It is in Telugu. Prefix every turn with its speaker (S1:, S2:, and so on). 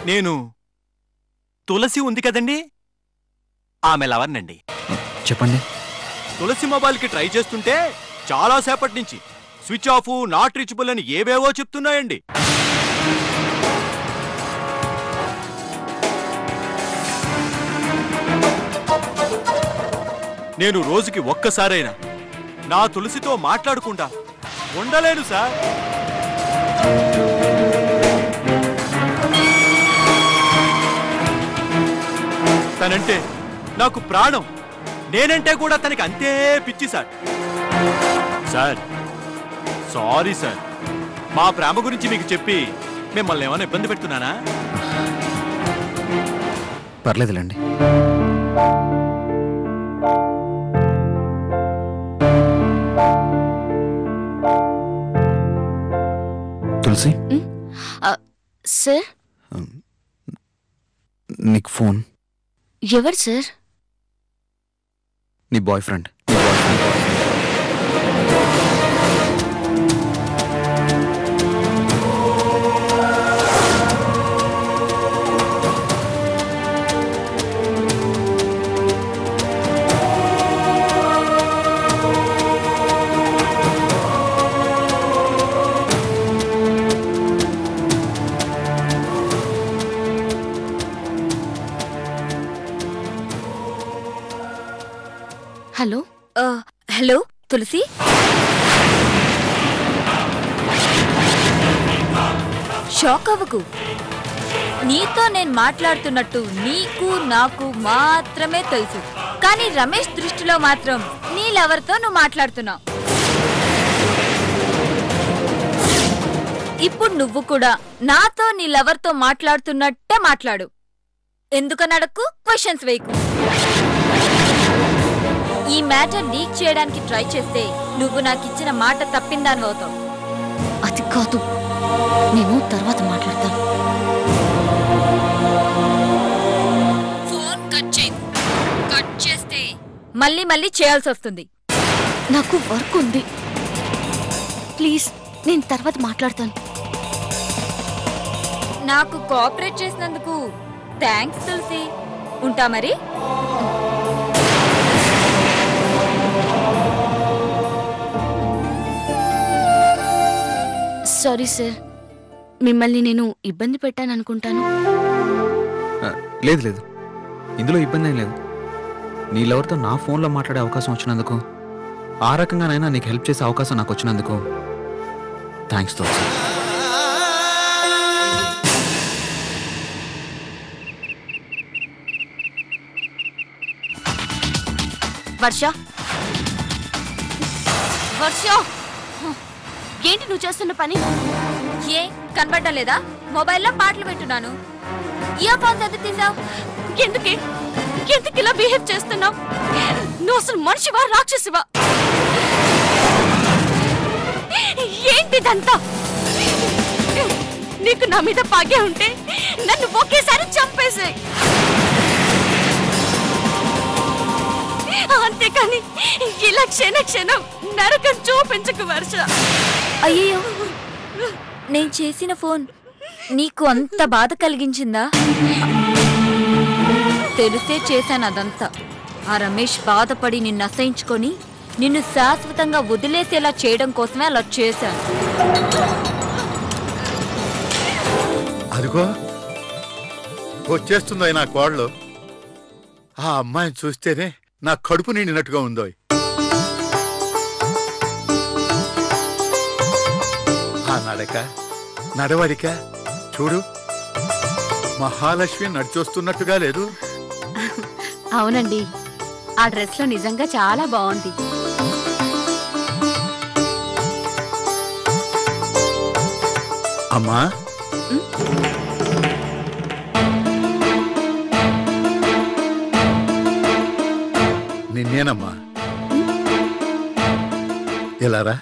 S1: నేను తులసి ఉంది కదండి, ఆమె లవర్నండి.
S2: చెప్పండి.
S1: తులసి మొబైల్కి ట్రై చేస్తుంటే చాలాసేపటి నుంచి స్విచ్ ఆఫ్, నాట్ రీచబుల్ అని ఏవేవో చెప్తున్నాయండి. నేను రోజుకి ఒక్కసారైనా నా తులసితో మాట్లాడకుండా ఉండలేను సార్. తనంటే నాకు ప్రాణం. నేనంటే కూడా తనకి అంతే పిచ్చి సార్. సార్ సారీ సార్, మా ప్రేమ గురించి మీకు చెప్పి మిమ్మల్ని ఏమైనా ఇబ్బంది పెడుతున్నానా?
S2: పర్లేదులేండి. తులసి
S3: సార్,
S2: నీకు ఫోన్.
S3: ఎవరు సార్?
S2: నీ బాయ్ ఫ్రెండ్.
S3: హలో హలో తులసి, షాక్ అవ్వకు. నీతో నేను మాట్లాడుతున్నట్టు నీకు నాకు మాత్రమే తెలుసు, కానీ రమేష్ దృష్టిలో మాత్రం నీ లవర్తో నువ్వు మాట్లాడుతున్నావు. ఇప్పుడు నువ్వు కూడా నాతో నీ లవర్తో మాట్లాడుతున్నట్టే మాట్లాడు. ఎందుకని అడక్కు, క్వశ్చన్స్ వేయకు. ఈ మ్యాటర్ లీక్ చేయడానికి ట్రై చేస్తే నువ్వు నాకిచ్చిన మాట తప్పిందాన్ని అవుతావు. అది కాదు, నేను తర్వాత మాట్లాడతాను. ఫోన్ కట్ చేయి. కట్ చేస్తే మళ్ళీ మళ్ళీ చేయాల్సి వస్తుంది. నాకు వర్క్ ఉంది, ప్లీజ్ నేను తర్వాత మాట్లాడతాను. నాకు కోఆపరేట్ చేసినందుకు థ్యాంక్స్ తులసి. ఉంటా మరి. సారీ సార్, మిమ్మల్ని నేను ఇబ్బంది పెట్టాను అనుకుంటాను.
S2: లేదు లేదు, ఇందులో ఇబ్బంది ఏం లేదు. నీ లవర్తో నా ఫోన్లో మాట్లాడే అవకాశం వచ్చినందుకు, ఆ రకంగానైనా నీకు హెల్ప్ చేసే అవకాశం నాకు వచ్చినందుకు థ్యాంక్స్ తులసి.
S3: వర్ష, వర్ష, ఏంటి నువ్వు చేస్తున్న పని? ఏ కనబడటం లేదా? మొబైల్లో పాటలు పెట్టున్నాను. ఇయర్ ఫోన్స్ ఎందుకు తీసావు? ఎందుకు ఇలా బిహేవ్ చేస్తున్నావు? నువ్వు అసలు మనిషివా రాక్షసివా? ఏంటిదంతా? నీకు నా మీద పాగే ఉంటే నన్ను ఒకేసారి చంపేసాయి, అంతేకాని ఇలా క్షణం నరకం చూపించకు వర్ష. అయ్యో, నేను చేసిన ఫోన్ నీకు అంత బాధ కలిగించిందా? తెలిసే చేశాను అదంతా. ఆ రమేష్ బాధపడి నిన్ను అసహించుకొని నిన్ను శాశ్వతంగా వదిలేసేలా చేయడం కోసమే అలా చేశాను.
S4: అదిగో వచ్చేస్తుందో నా కోడలు. ఆ అమ్మాయిని చూస్తేనే నా కడుపు నిండినట్టుగా ఉందో. ఆ నడవడిక చూడు, మహాలక్ష్మి నడిచొస్తున్నట్టుగా లేదు.
S3: అవునండి, ఆ డ్రెస్ లో నిజంగా చాలా బాగుంది.
S4: అమ్మా, నిన్నేనమ్మా. ఎలారా?